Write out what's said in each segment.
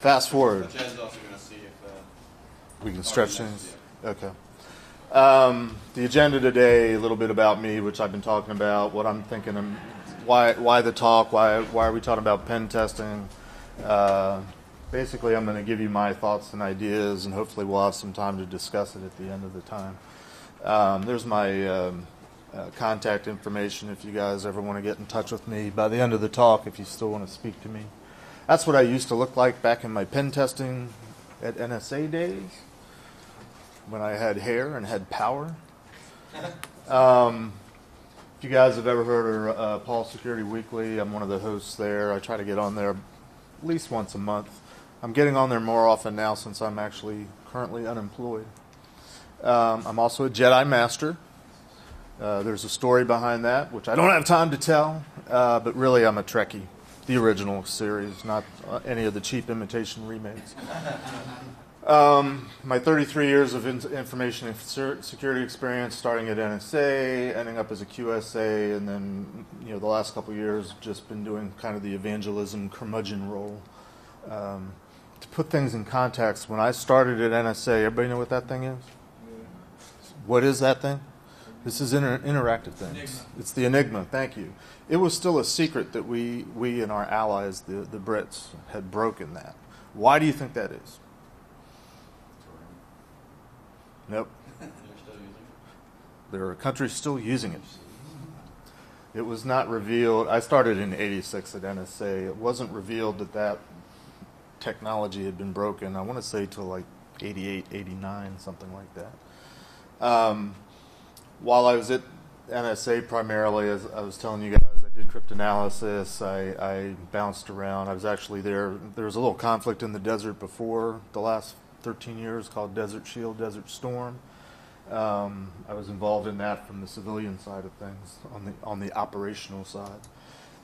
Fast forward. Chad's also going to see if We can stretch things. Okay. The agenda today, a little bit about me, which I've been talking about, what I'm thinking, why the talk, why are we talking about pen testing. Basically, I'm going to give you my thoughts and ideas, and hopefully we'll have some time to discuss it at the end of the time. There's my contact information if you guys ever want to get in touch with me by the end of the talk, if you still want to speak to me. That's what I used to look like back in my pen testing at NSA days, when I had hair and had power. If you guys have ever heard of Paul Security Weekly, I'm one of the hosts there. I try to get on there at least once a month. I'm getting on there more often now since I'm actually currently unemployed. I'm also a Jedi Master. There's a story behind that, which I don't have time to tell, but really I'm a Trekkie. The original series, not any of the cheap imitation remakes. My 33 years of information and security experience, starting at NSA, ending up as a QSA, and then the last couple of years just been doing kind of the evangelism curmudgeon role. To put things in context, when I started at NSA, everybody know what that thing is? What is that thing? This is interactive things. Enigma. It's the Enigma, thank you. It was still a secret that we and our allies, the Brits, had broken that. Why do you think that is? Nope. they're still using it. There are countries still using it. It was not revealed. I started in '86 at NSA. It wasn't revealed that technology had been broken, I want to say till like '88, '89, something like that. While I was at NSA primarily, as I was telling you guys, I did cryptanalysis, I bounced around. I was actually there. There was a little conflict in the desert before the last 13 years called Desert Shield, Desert Storm. I was involved in that from the civilian side of things, on the operational side.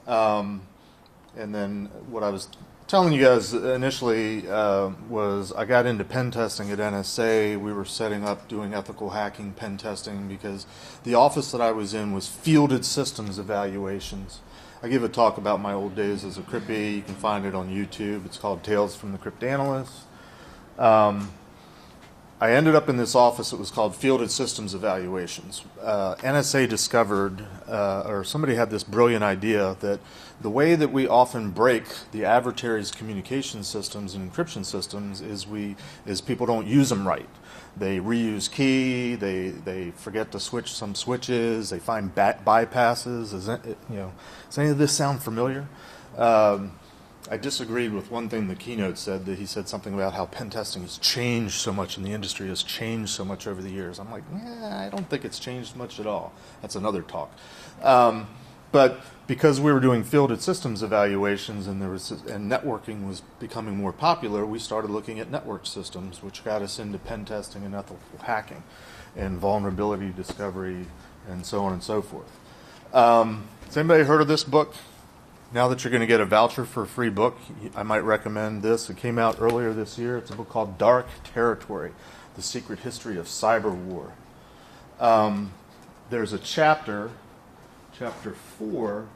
And then what I was telling you guys initially was I got into pen testing at NSA. We were setting up doing ethical hacking pen testing because the office that I was in was fielded systems evaluations. I give a talk about my old days as a Crypty. You can find it on YouTube. It's called Tales from the Cryptanalyst. I ended up in this office. It was called Fielded Systems Evaluations. NSA discovered, or somebody had this brilliant idea that the way that we often break the adversary's communication systems and encryption systems is people don't use them right. They reuse key. They forget to switch some switches. They find bypasses. Does any of this sound familiar? I disagreed with one thing the keynote said, that he said something about how pen testing has changed so much and the industry has changed so much over the years. I'm like, I don't think it's changed much at all. That's another talk. But because we were doing fielded systems evaluations and networking was becoming more popular, we started looking at network systems, which got us into pen testing and ethical hacking and vulnerability discovery and so on and so forth. Has anybody heard of this book? Now that you're going to get a voucher for a free book, I might recommend this. It came out earlier this year. It's a book called Dark Territory, The Secret History of Cyber War. There's a chapter 4,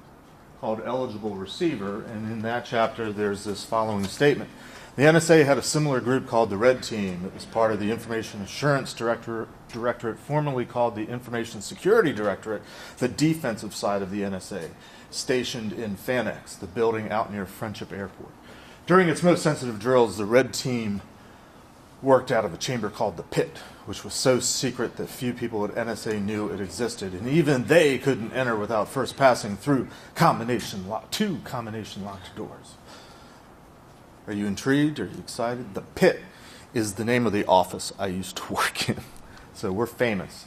called Eligible Receiver, and in that chapter there's this following statement. The NSA had a similar group called the Red Team. It was part of the Information Assurance Directorate, formerly called the Information Security Directorate, the defensive side of the NSA, stationed in FanX, the building out near Friendship Airport. During its most sensitive drills, the Red Team worked out of a chamber called the Pit, which was so secret that few people at NSA knew it existed, and even they couldn't enter without first passing through two combination locked doors. Are you intrigued? Are you excited? The Pit is the name of the office I used to work in, so we're famous.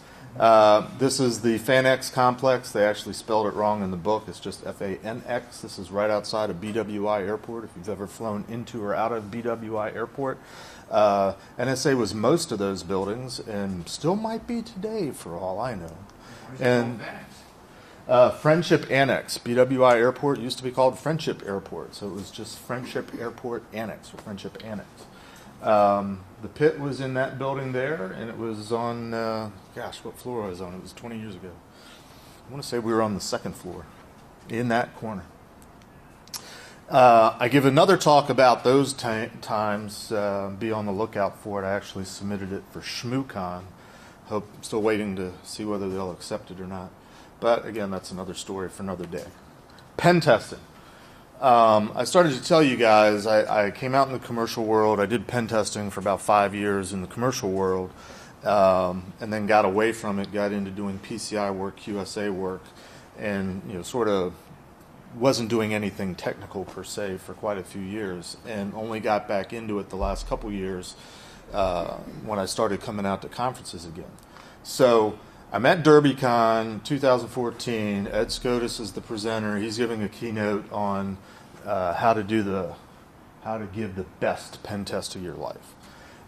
This is the FanX complex. They actually spelled it wrong in the book. It's just FANX. This is right outside of BWI Airport, if you've ever flown into or out of BWI Airport. NSA was most of those buildings and still might be today for all I know. And Friendship Annex. BWI Airport used to be called Friendship Airport, so it was just Friendship Airport Annex or Friendship Annex. The Pit was in that building there, and it was on, what floor was I on? It was 20 years ago. I want to say we were on the second floor in that corner. I give another talk about those times. Be on the lookout for it. I actually submitted it for ShmooCon. I'm still waiting to see whether they'll accept it or not. But again, that's another story for another day. Pen testing. I started to tell you guys, I came out in the commercial world. I did pen testing for about 5 years in the commercial world, and then got away from it, got into doing PCI work, QSA work, and sort of wasn't doing anything technical per se for quite a few years, and only got back into it the last couple years when I started coming out to conferences again. So I'm at DerbyCon 2014. Ed Scotus is the presenter. He's giving a keynote on how to give the best pen test of your life.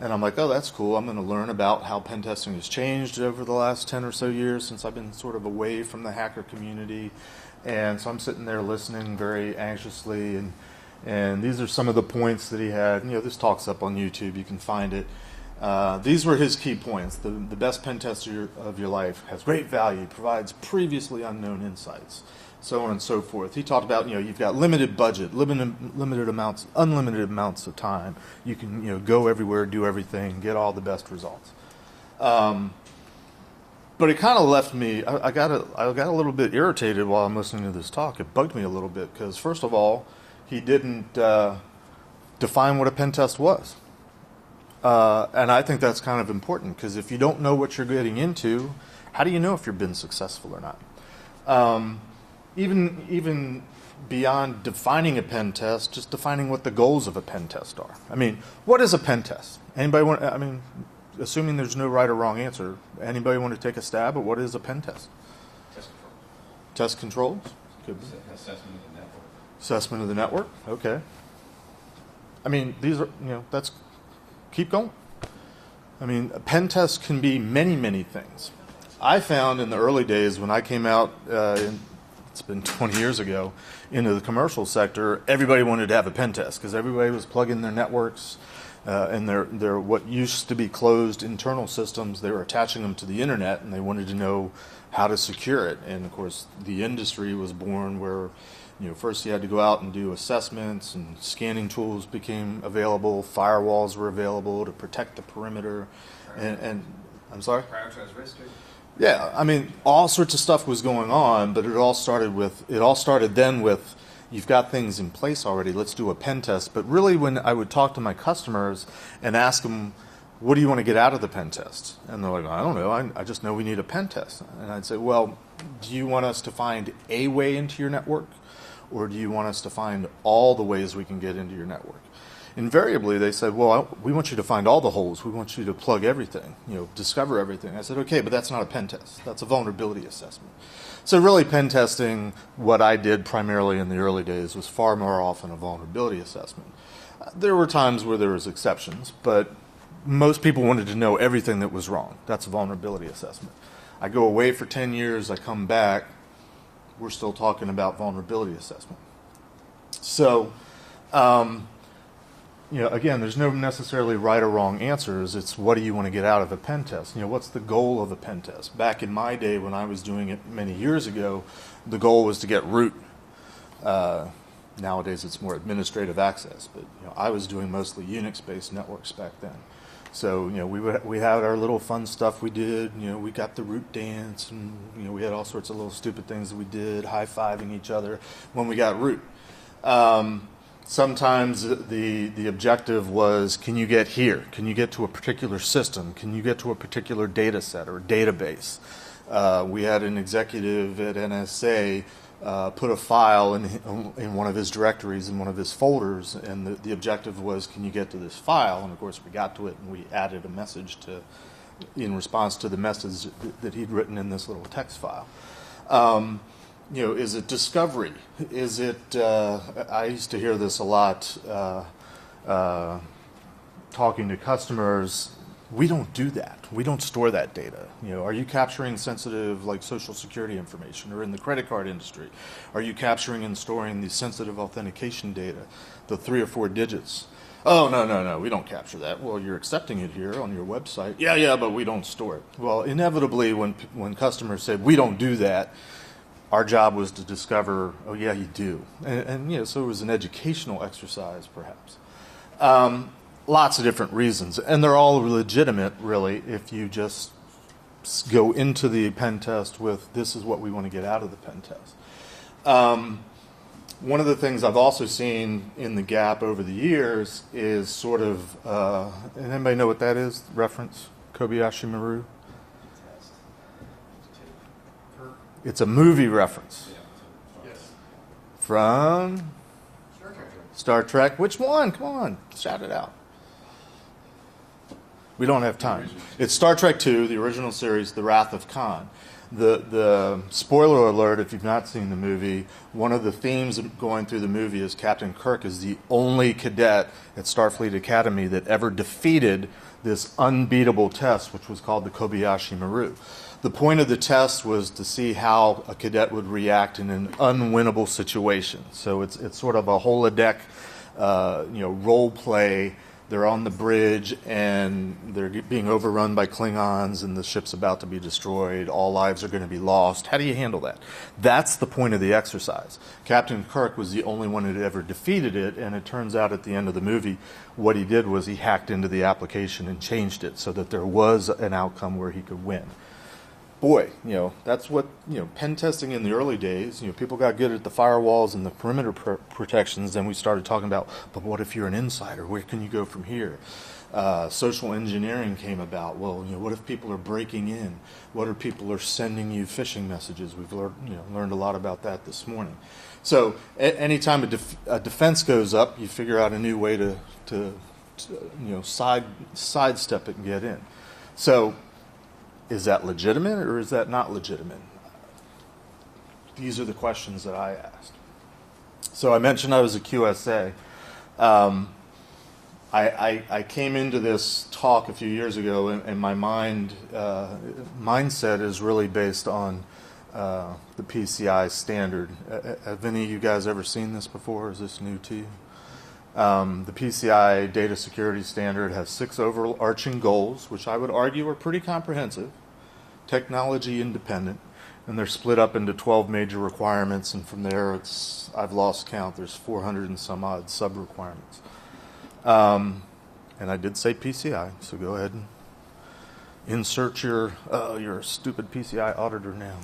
And I'm like, oh, that's cool. I'm going to learn about how pen testing has changed over the last 10 or so years since I've been sort of away from the hacker community. And so I'm sitting there listening very anxiously, and these are some of the points that he had. This talk's up on YouTube. You can find it. These were his key points. The best pen test of your life has great value, provides previously unknown insights, so on and so forth. He talked about, you've got limited budget, unlimited amounts of time. You can, go everywhere, do everything, get all the best results. But it kind of left me, I got a little bit irritated while I'm listening to this talk. It bugged me a little bit because, first of all, he didn't define what a pen test was. And I think that's kind of important because if you don't know what you're getting into, how do you know if you've been successful or not? Even beyond defining a pen test, just defining what the goals of a pen test are. I mean, what is a pen test? Anybody want? I mean, assuming there's no right or wrong answer, anybody want to take a stab at what is a pen test? Test control. Test controls? Could be. Assessment of the network. Assessment of the network. Okay. I mean, these are that's. Keep going. I mean, a pen test can be many, many things. I found in the early days when I came out, it's been 20 years ago, into the commercial sector, everybody wanted to have a pen test because everybody was plugging their networks and their what used to be closed internal systems. They were attaching them to the internet, and they wanted to know how to secure it. And of course, the industry was born where first you had to go out and do assessments, and scanning tools became available. Firewalls were available to protect the perimeter, and I'm sorry. Prioritized risk. Yeah, I mean, all sorts of stuff was going on, but it all started then with you've got things in place already. Let's do a pen test. But really, when I would talk to my customers and ask them, what do you want to get out of the pen test? And they're like, I don't know. I just know we need a pen test. And I'd say, well, do you want us to find a way into your network? Or do you want us to find all the ways we can get into your network? Invariably, they said, well, we want you to find all the holes. We want you to plug everything, discover everything. I said, okay, but that's not a pen test. That's a vulnerability assessment. So really, pen testing, what I did primarily in the early days, was far more often a vulnerability assessment. There were times where there was exceptions, but most people wanted to know everything that was wrong. That's a vulnerability assessment. I go away for 10 years, I come back, we're still talking about vulnerability assessment. So, again, there's no necessarily right or wrong answers. It's what do you want to get out of a pen test? What's the goal of a pen test? Back in my day when I was doing it many years ago, the goal was to get root. Nowadays it's more administrative access, but I was doing mostly Unix-based networks back then. So, we had our little fun stuff we did. We got the root dance, and, we had all sorts of little stupid things that we did, high-fiving each other when we got root. Sometimes the objective was, can you get here? Can you get to a particular system? Can you get to a particular data set or database? We had an executive at NSA put a file in one of his directories, in one of his folders, and the objective was, can you get to this file? And of course we got to it, and we added a message in response to the message that he'd written in this little text file. Is it discovery? Is it, I used to hear this a lot talking to customers. We don't do that. We don't store that data. Are you capturing sensitive, like, social security information, or in the credit card industry? Are you capturing and storing the sensitive authentication data, the 3 or 4 digits? Oh, no, we don't capture that. Well, you're accepting it here on your website. Yeah, but we don't store it. Well, inevitably, when customers said, we don't do that, Our job was to discover, oh yeah, you do. And so it was an educational exercise, perhaps. Lots of different reasons. And they're all legitimate, really, if you just go into the pen test with, this is what we want to get out of the pen test. One of the things I've also seen in the gap over the years is sort of, and anybody know what that is? Reference? Kobayashi Maru? It's a movie reference. Yes. From Star Trek. Star Trek. Which one? Come on, shout it out. We don't have time. It's Star Trek II, the original series, The Wrath of Khan. The spoiler alert, if you've not seen the movie, one of the themes going through the movie is Captain Kirk is the only cadet at Starfleet Academy that ever defeated this unbeatable test, which was called the Kobayashi Maru. The point of the test was to see how a cadet would react in an unwinnable situation. So it's sort of a holodeck, role play. They're on the bridge and they're being overrun by Klingons and the ship's about to be destroyed. All lives are going to be lost. How do you handle that? That's the point of the exercise. Captain Kirk was the only one who had ever defeated it, and it turns out at the end of the movie, what he did was he hacked into the application and changed it so that there was an outcome where he could win. Boy, that's what, pen testing in the early days, people got good at the firewalls and the perimeter protections, then we started talking about, but what if you're an insider? Where can you go from here? Social engineering came about. Well, what if people are breaking in? What if people are sending you phishing messages? We've learned a lot about that this morning. So anytime a defense goes up, you figure out a new way to sidestep it and get in. So is that legitimate or is that not legitimate? These are the questions that I asked. So I mentioned I was a QSA. I came into this talk a few years ago, and my mindset is really based on the PCI standard. Have any of you guys ever seen this before? Is this new to you? The PCI data security standard has 6 overarching goals, which I would argue are pretty comprehensive, technology independent, and they're split up into 12 major requirements, and from there I've lost count. There's 400 and some odd sub-requirements. And I did say PCI, so go ahead and insert you're a stupid PCI auditor now.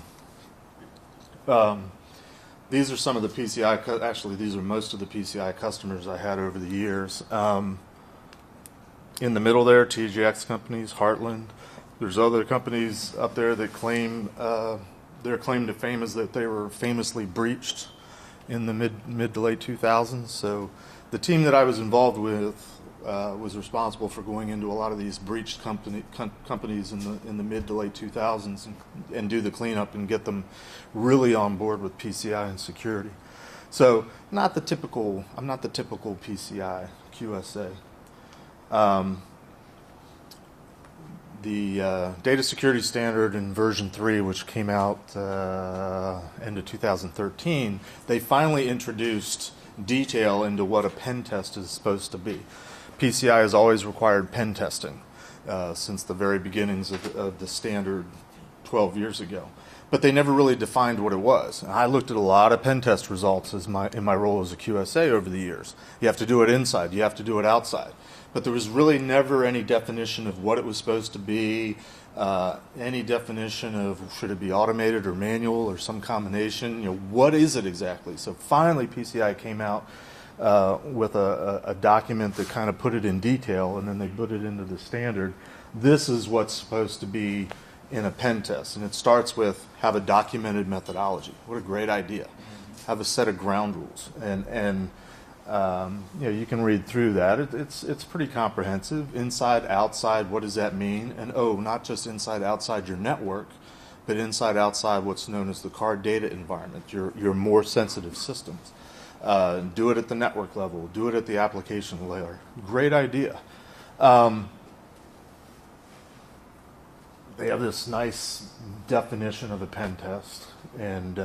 These are some of the PCI, actually these are most of the PCI customers I had over the years. In the middle there, TJX companies, Heartland. There's other companies up there that claim, their claim to fame is that they were famously breached in the mid to late 2000s. So the team that I was involved with was responsible for going into a lot of these breached companies in the mid to late 2000s and do the cleanup and get them really on board with PCI and security. So I'm not the typical PCI QSA. The data security standard in version 3, which came out end of 2013, they finally introduced detail into what a pen test is supposed to be. PCI has always required pen testing since the very beginnings of the standard 12 years ago. But they never really defined what it was. And I looked at a lot of pen test results in my role as a QSA over the years. You have to do it inside, you have to do it outside. But there was really never any definition of what it was supposed to be, any definition of should it be automated or manual or some combination. What is it exactly? So finally PCI came out with a document that kind of put it in detail, and then they put it into the standard. This is what's supposed to be in a pen test, and it starts with have a documented methodology. What a great idea. Have a set of ground rules, and you can read through that. It's pretty comprehensive. Inside, outside, what does that mean? And not just inside, outside your network, but inside, outside what's known as the card data environment, your more sensitive systems. Do it at the network level. Do it at the application layer. Great idea. They have this nice definition of a pen test, and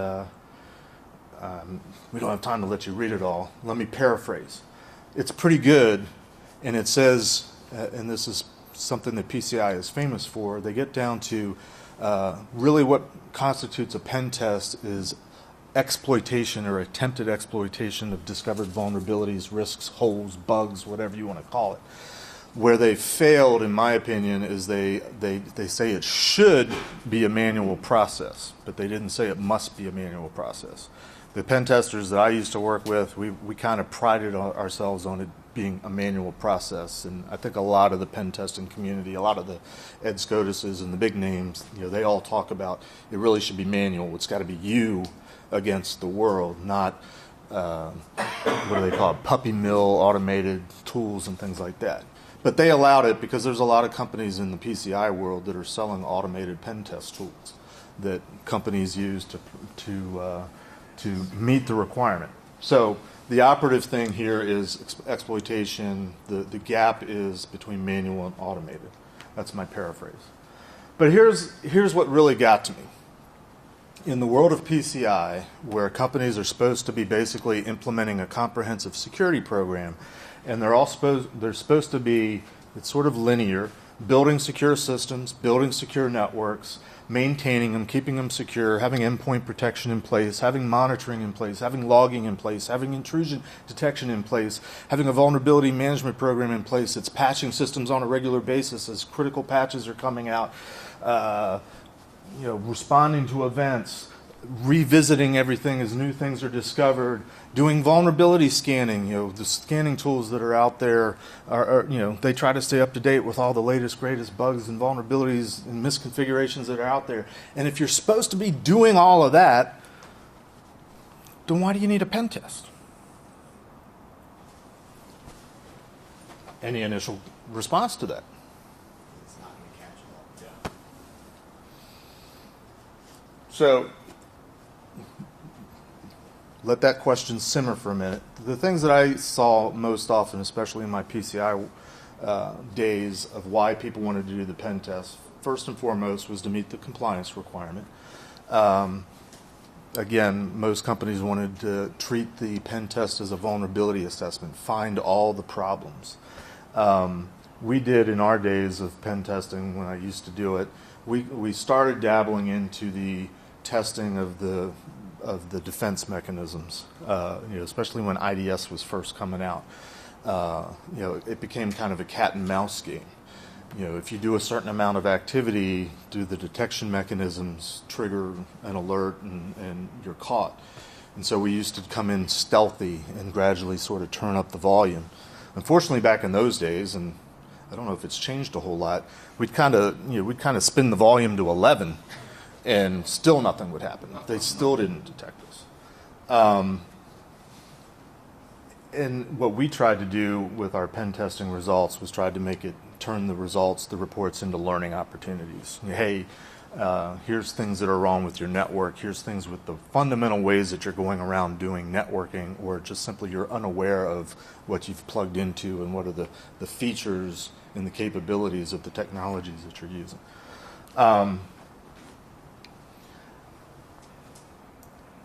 we don't have time to let you read it all. Let me paraphrase. It's pretty good, and it says, and this is something that PCI is famous for, they get down to really what constitutes a pen test is exploitation or attempted exploitation of discovered vulnerabilities, risks, holes, bugs, whatever you want to call it. Where they failed, in my opinion, is they say it should be a manual process, but they didn't say it must be a manual process. The pen testers that I used to work with, we kind of prided ourselves on it being a manual process, and I think a lot of the pen testing community, a lot of the Ed Scotuses and the big names, they all talk about it really should be manual. It's got to be you against the world, not what do they call it, puppy mill automated tools and things like that. But they allowed it because there's a lot of companies in the PCI world that are selling automated pen test tools that companies use to meet the requirement. So the operative thing here is exploitation. The gap is between manual and automated. That's my paraphrase. But here's what really got to me. In the world of PCI, where companies are supposed to be basically implementing a comprehensive security program, and they're supposed to be, it's sort of linear, building secure systems, building secure networks, maintaining them, keeping them secure, having endpoint protection in place, having monitoring in place, having logging in place, having intrusion detection in place, having a vulnerability management program in place. It's patching systems on a regular basis as critical patches are coming out, responding to events, revisiting everything as new things are discovered, doing vulnerability scanning. The scanning tools that are out there are they try to stay up to date with all the latest, greatest bugs and vulnerabilities and misconfigurations that are out there. And if you're supposed to be doing all of that, then why do you need a pen test? Any initial response to that? It's not going to catch it all. Yeah. So let that question simmer for a minute. The things that I saw most often, especially in my PCI days, of why people wanted to do the pen test, first and foremost, was to meet the compliance requirement. Again, most companies wanted to treat the pen test as a vulnerability assessment, find all the problems. We did, in our days of pen testing, when I used to do it, we started dabbling into the testing of the defense mechanisms, especially when IDS was first coming out. It became kind of a cat and mouse game. If you do a certain amount of activity, do the detection mechanisms trigger an alert and you're caught. And so we used to come in stealthy and gradually sort of turn up the volume. Unfortunately, back in those days, and I don't know if it's changed a whole lot, we'd kind of spin the volume to 11. And still nothing would happen. They still didn't detect us. And what we tried to do with our pen testing results was try to turn the reports into learning opportunities. Hey, here's things that are wrong with your network. Here's things with the fundamental ways that you're going around doing networking, or just simply you're unaware of what you've plugged into and what are the features and the capabilities of the technologies that you're using.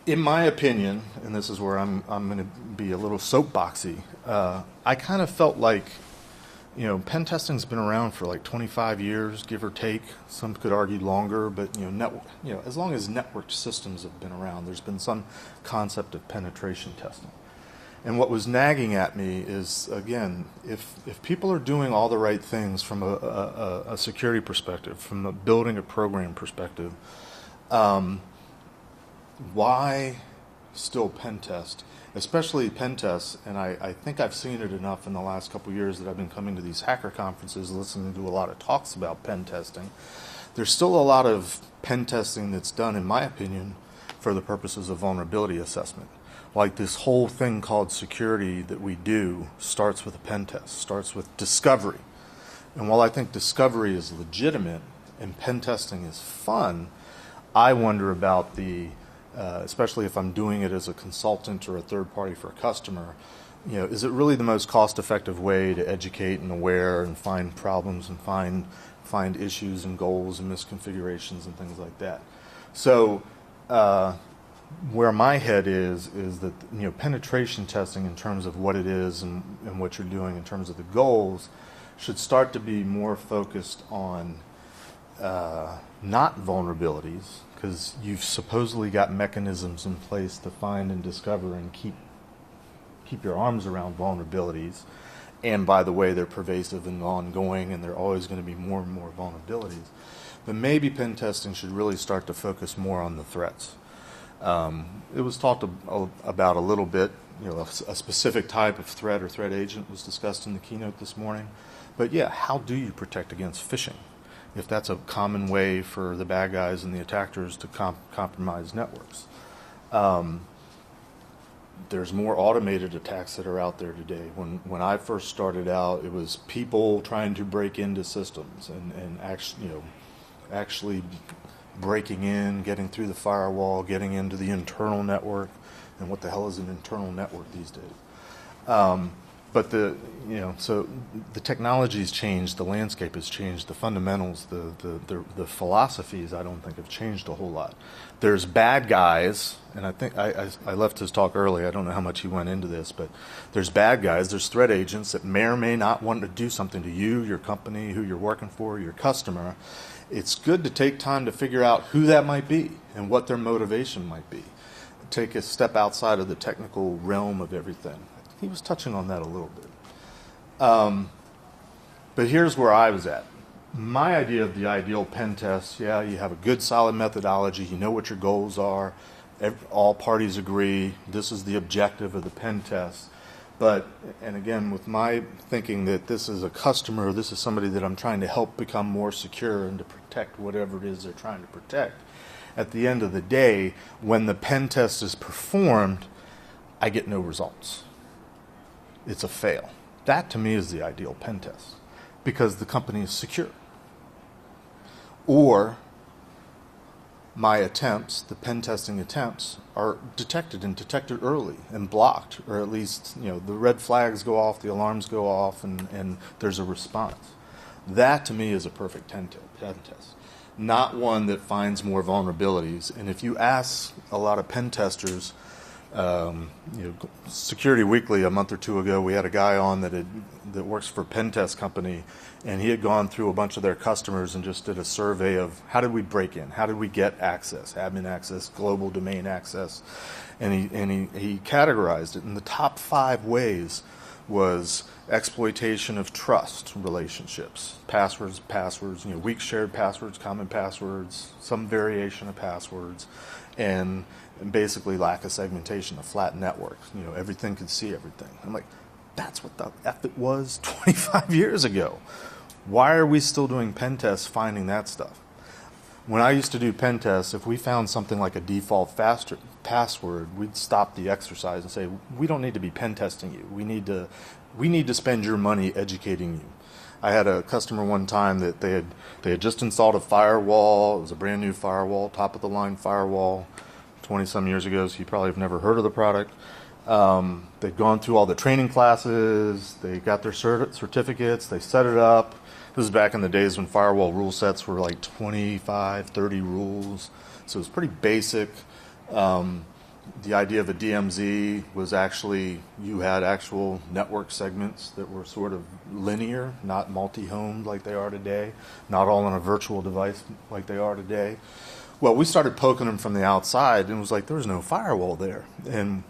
In my opinion, and this is where I'm going to be a little soapboxy, I kind of felt like, pen testing's been around for like 25 years, give or take. Some could argue longer, but as long as networked systems have been around, there's been some concept of penetration testing. And what was nagging at me is, again, if people are doing all the right things from a security perspective, from a building a program perspective, why still pen test? Especially pen tests, and I think I've seen it enough in the last couple of years that I've been coming to these hacker conferences, listening to a lot of talks about pen testing. There's still a lot of pen testing that's done, in my opinion, for the purposes of vulnerability assessment. Like this whole thing called security that we do starts with a pen test, starts with discovery. And while I think discovery is legitimate and pen testing is fun, I wonder about especially if I'm doing it as a consultant or a third party for a customer, is it really the most cost-effective way to educate and aware and find problems and find issues and goals and misconfigurations and things like that? So where my head is that penetration testing in terms of what it is and what you're doing in terms of the goals should start to be more focused on not vulnerabilities, because you've supposedly got mechanisms in place to find and discover and keep your arms around vulnerabilities. And by the way, they're pervasive and ongoing, and there are always going to be more and more vulnerabilities. But maybe pen testing should really start to focus more on the threats. It was talked about a little bit. A specific type of threat or threat agent was discussed in the keynote this morning. But yeah, how do you protect against phishing? If that's a common way for the bad guys and the attackers to compromise networks. There's more automated attacks that are out there today. When I first started out, it was people trying to break into systems and actually breaking in, getting through the firewall, getting into the internal network. And what the hell is an internal network these days? But so the technology's changed, the landscape has changed, the fundamentals, the philosophies, I don't think have changed a whole lot. There's bad guys, and I think I left his talk early. I don't know how much he went into this, but there's bad guys, there's threat agents that may or may not want to do something to you, your company, who you're working for, your customer. It's good to take time to figure out who that might be and what their motivation might be. Take a step outside of the technical realm of everything. He was touching on that a little bit. But here's where I was at. My idea of the ideal pen test, you have a good solid methodology, you know what your goals are, all parties agree, this is the objective of the pen test. And again, with my thinking that this is a customer, this is somebody that I'm trying to help become more secure and to protect whatever it is they're trying to protect. At the end of the day, when the pen test is performed, I get no results. It's a fail. That to me is the ideal pen test because the company is secure. Or my attempts, the pen testing attempts, are detected and detected early and blocked, or at least the red flags go off, the alarms go off, and there's a response. That to me is a perfect pen test. Not one that finds more vulnerabilities. And if you ask a lot of pen testers, Security Weekly a month or two ago, we had a guy on that works for a pen test company, and he had gone through a bunch of their customers and just did a survey of how did we break in, how did we get access, admin access, global domain access, and he categorized it. And the top 5 ways was exploitation of trust relationships, passwords, weak shared passwords, common passwords, some variation of passwords, and basically lack of segmentation, a flat network. Everything could see everything. I'm like, that's what the F it was 25 years ago. Why are we still doing pen tests finding that stuff? When I used to do pen tests, if we found something like a default password, we'd stop the exercise and say, we don't need to be pen testing you. We need to spend your money educating you. I had a customer one time that they had just installed a firewall. It was a brand new firewall, top of the line firewall, 20-some years ago, so you probably have never heard of the product. They'd gone through all the training classes, they got their certificates, they set it up. This was back in the days when firewall rule sets were like 25, 30 rules, so it was pretty basic. The idea of a DMZ was actually you had actual network segments that were sort of linear, not multi-homed like they are today, not all on a virtual device like they are today. Well, we started poking them from the outside, and it was like there was no firewall there. And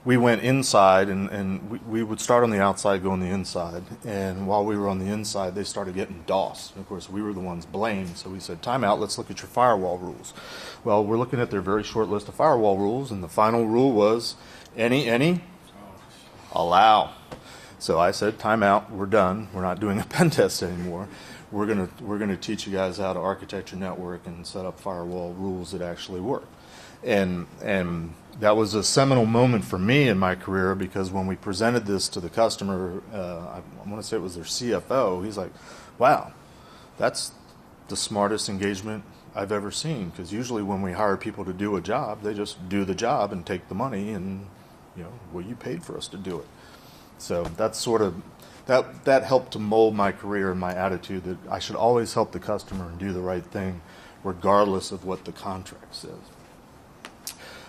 we went inside, and we would start on the outside, go on the inside. And while we were on the inside, they started getting DOS. And of course, we were the ones blamed, so we said, time out, let's look at your firewall rules. Well, we're looking at their very short list of firewall rules, and the final rule was any, allow. So I said, time out, we're done. We're not doing a pen test anymore. We're gonna teach you guys how to architect your network and set up firewall rules that actually work. And that was a seminal moment for me in my career, because when we presented this to the customer, I want to say it was their CFO, he's like, wow, that's the smartest engagement I've ever seen, because usually when we hire people to do a job, they just do the job and take the money and, well, you paid for us to do it. So that's sort of, that helped to mold my career and my attitude that I should always help the customer and do the right thing regardless of what the contract says.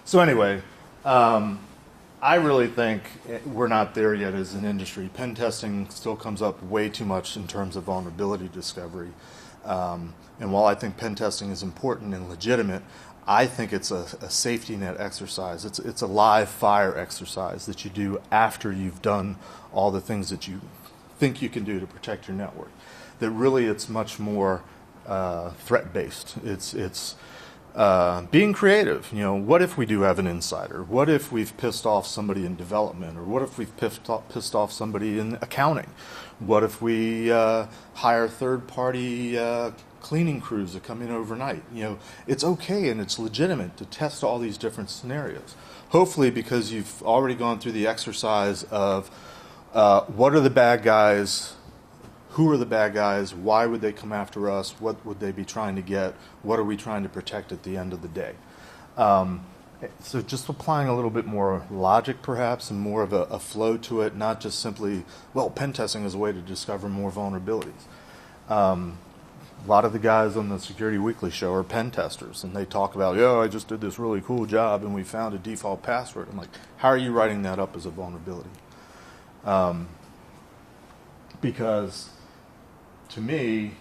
So anyway, I really think we're not there yet as an industry. Pen testing still comes up way too much in terms of vulnerability discovery. And while I think pen testing is important and legitimate, I think it's a safety net exercise. It's a live fire exercise that you do after you've done all the things that you think you can do to protect your network. That really it's much more threat-based. It's being creative. You know, what if we do have an insider? What if we've pissed off somebody in development? Or what if we've pissed off somebody in accounting? What if we hire third-party cleaning crews that come in overnight? You know, it's okay and it's legitimate to test all these different scenarios. Hopefully, because you've already gone through the exercise of what are the bad guys, who are the bad guys, why would they come after us, what would they be trying to get, what are we trying to protect at the end of the day. So just applying a little bit more logic perhaps and more of a flow to it, not just simply, well, pen testing is a way to discover more vulnerabilities. A lot of the guys on the Security Weekly show are pen testers, and they talk about, I just did this really cool job and we found a default password. I'm like, how are you writing that up as a vulnerability? Because to me,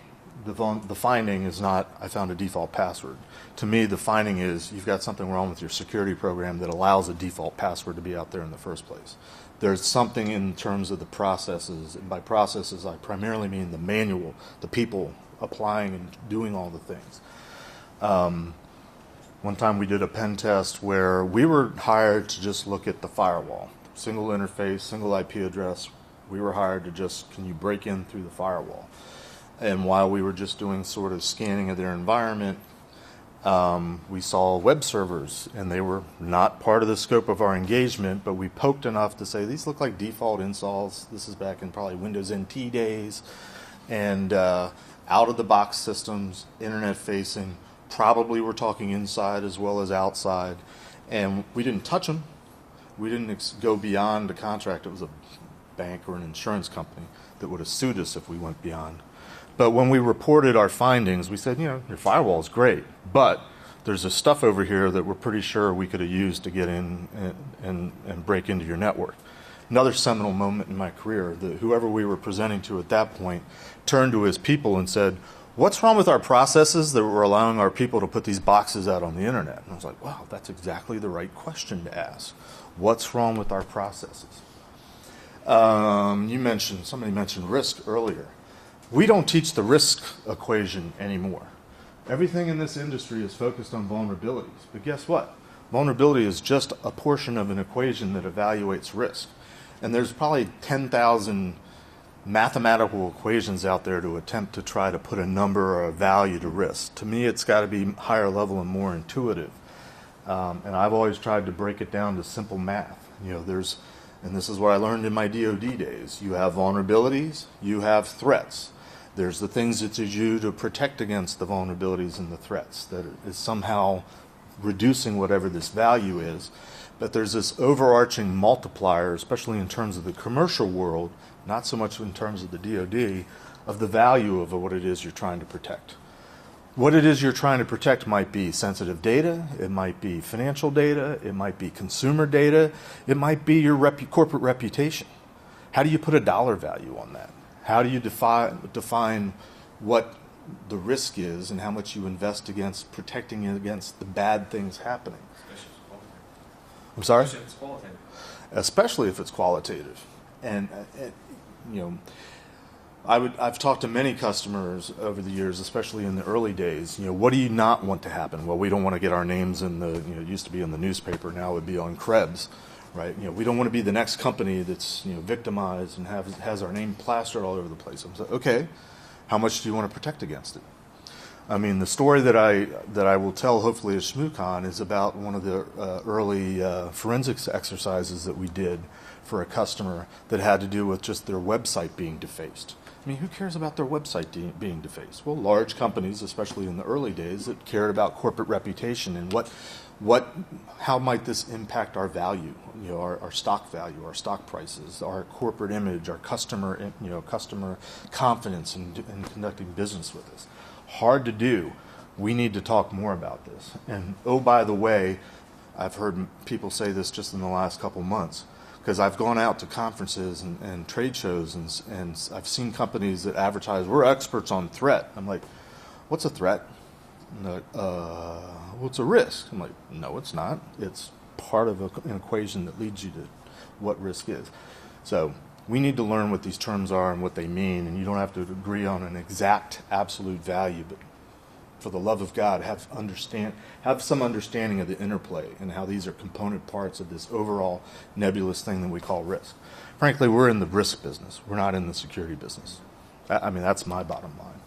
the finding is not, I found a default password. To me, the finding is you've got something wrong with your security program that allows a default password to be out there in the first place. There's something in terms of the processes, and by processes I primarily mean the manual, the people applying and doing all the things. One time we did a pen test where we were hired to just look at the firewall. Single interface, single IP address. We were hired to just, can you break in through the firewall? And while we were just doing sort of scanning of their environment, we saw web servers, and they were not part of the scope of our engagement, but we poked enough to say, these look like default installs. This is back in probably Windows NT days. And out-of-the-box systems, internet-facing, probably we're talking inside as well as outside. And we didn't touch them. We didn't go beyond the contract. It was a bank or an insurance company that would have sued us if we went beyond. But when we reported our findings, we said, your firewall is great, but there's this stuff over here that we're pretty sure we could have used to get in and break into your network. Another seminal moment in my career, whoever we were presenting to at that point turned to his people and said, what's wrong with our processes that we're allowing our people to put these boxes out on the internet? And I was like, wow, that's exactly the right question to ask. What's wrong with our processes? Somebody mentioned risk earlier. We don't teach the risk equation anymore. Everything in this industry is focused on vulnerabilities. But guess what? Vulnerability is just a portion of an equation that evaluates risk. And there's probably 10,000 mathematical equations out there to attempt to try to put a number or a value to risk. To me, it's got to be higher level and more intuitive. And I've always tried to break it down to simple math. And this is what I learned in my DoD days. You have vulnerabilities, you have threats. There's the things that you do to protect against the vulnerabilities and the threats that is somehow reducing whatever this value is. But there's this overarching multiplier, especially in terms of the commercial world, not so much in terms of the DoD, of the value of what it is you're trying to protect. What it is you're trying to protect might be sensitive data, it might be financial data, it might be consumer data, it might be your corporate reputation. How do you put a dollar value on that? How do you define what the risk is and how much you invest against protecting it against the bad things happening? I'm sorry? Especially if it's qualitative. Especially if it's qualitative. And I've talked to many customers over the years, especially in the early days. What do you not want to happen? Well, we don't want to get our names in the, it used to be in the newspaper, now it would be on Krebs, right? We don't want to be the next company that's victimized and has our name plastered all over the place. I'm saying, okay, how much do you want to protect against it? I mean, the story that I will tell hopefully at ShmooCon is about one of the early forensics exercises that we did for a customer that had to do with just their website being defaced. I mean, who cares about their website being defaced? Well, large companies, especially in the early days, that cared about corporate reputation and how might this impact our value, our stock value, our stock prices, our corporate image, our customer confidence in conducting business with us. Hard to do. We need to talk more about this. And oh, by the way, I've heard people say this just in the last couple months, because I've gone out to conferences and trade shows and I've seen companies that advertise, we're experts on threat. I'm like, what's a threat? And they're like, well, it's a risk. I'm like, no, it's not. It's part of an equation that leads you to what risk is. So we need to learn what these terms are and what they mean, and you don't have to agree on an exact absolute value, but for the love of God, have some understanding of the interplay and how these are component parts of this overall nebulous thing that we call risk. Frankly, we're in the risk business. We're not in the security business. I mean, that's my bottom line.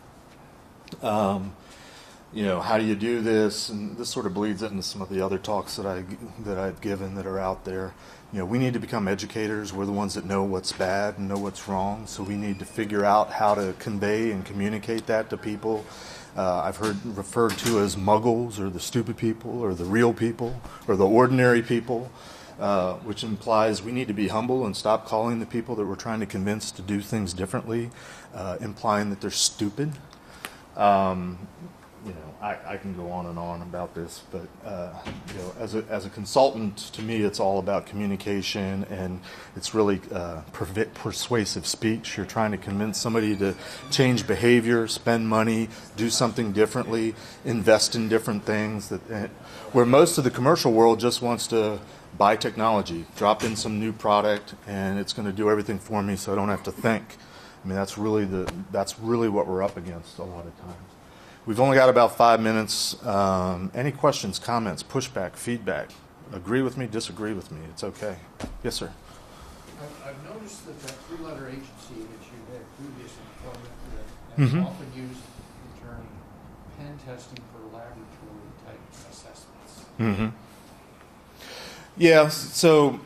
How do you do this? And this sort of bleeds into some of the other talks that I've given that are out there. We need to become educators. We're the ones that know what's bad and know what's wrong. So we need to figure out how to convey and communicate that to people. I've heard referred to as muggles, or the stupid people, or the real people, or the ordinary people, which implies we need to be humble and stop calling the people that we're trying to convince to do things differently, implying that they're stupid. I can go on and on about this, but as a consultant, to me, it's all about communication, and it's really persuasive speech. You're trying to convince somebody to change behavior, spend money, do something differently, invest in different things. Where most of the commercial world just wants to buy technology, drop in some new product, and it's going to do everything for me, so I don't have to think. I mean, that's really what we're up against a lot of times. We've only got about 5 minutes. Any questions, comments, pushback, feedback? Agree with me, disagree with me. It's okay. Yes, sir. I've noticed that three-letter agency that you had previous employment with has often used the term pen testing for laboratory-type assessments. Mm-hmm. Yeah, so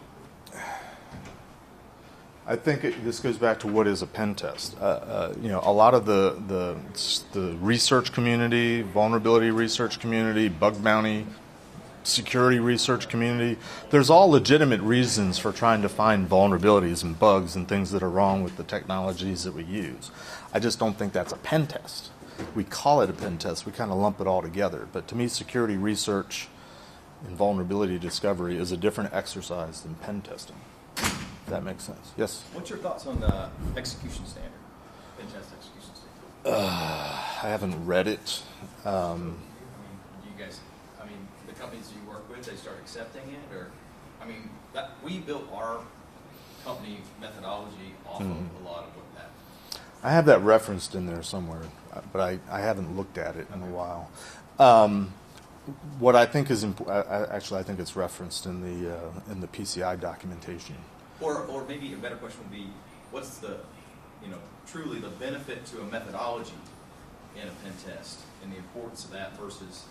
I think this goes back to what is a pen test. A lot of the research community, vulnerability research community, bug bounty, security research community, there's all legitimate reasons for trying to find vulnerabilities and bugs and things that are wrong with the technologies that we use. I just don't think that's a pen test. We call it a pen test. We kind of lump it all together. But to me, security research and vulnerability discovery is a different exercise than pen testing. If that makes sense. Yes? What's your thoughts on the execution standard? Pen test execution standard? I haven't read it. Do you guys, the companies you work with, they start accepting it? Or, we built our company methodology off of a lot of what that. I have that referenced in there somewhere, but I haven't looked at it in a while. What I think is I think it's referenced in the PCI documentation. Or maybe a better question would be, what's the, truly the benefit to a methodology in a pen test, and the importance of that versus.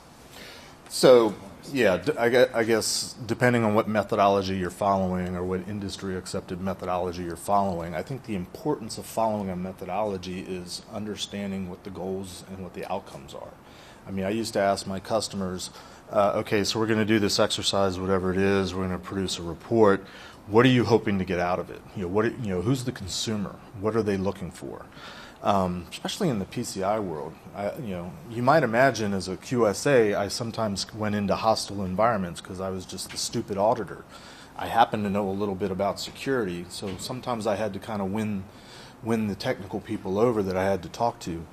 So, yeah, I guess depending on what methodology you're following or what industry accepted methodology you're following, I think the importance of following a methodology is understanding what the goals and what the outcomes are. I used to ask my customers, okay, so we're going to do this exercise, whatever it is, we're going to produce a report. What are you hoping to get out of it? Who's the consumer? What are they looking for? Especially in the PCI world, you might imagine as a QSA, I sometimes went into hostile environments because I was just the stupid auditor. I happen to know a little bit about security, so sometimes I had to kind of win the technical people over that I had to talk to.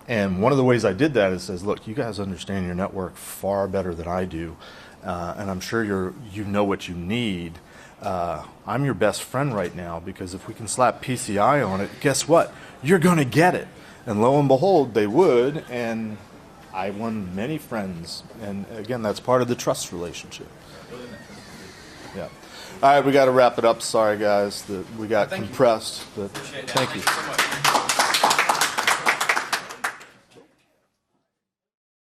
And one of the ways I did that is says, look, you guys understand your network far better than I do, and I'm sure you know what you need. I'm your best friend right now because if we can slap PCI on it, guess what? You're going to get it. And lo and behold, they would, and I won many friends. And again, that's part of the trust relationship. Yeah. All right, we got to wrap it up. Sorry, guys, that we got compressed. But Appreciate that. thank you. Thank you so much.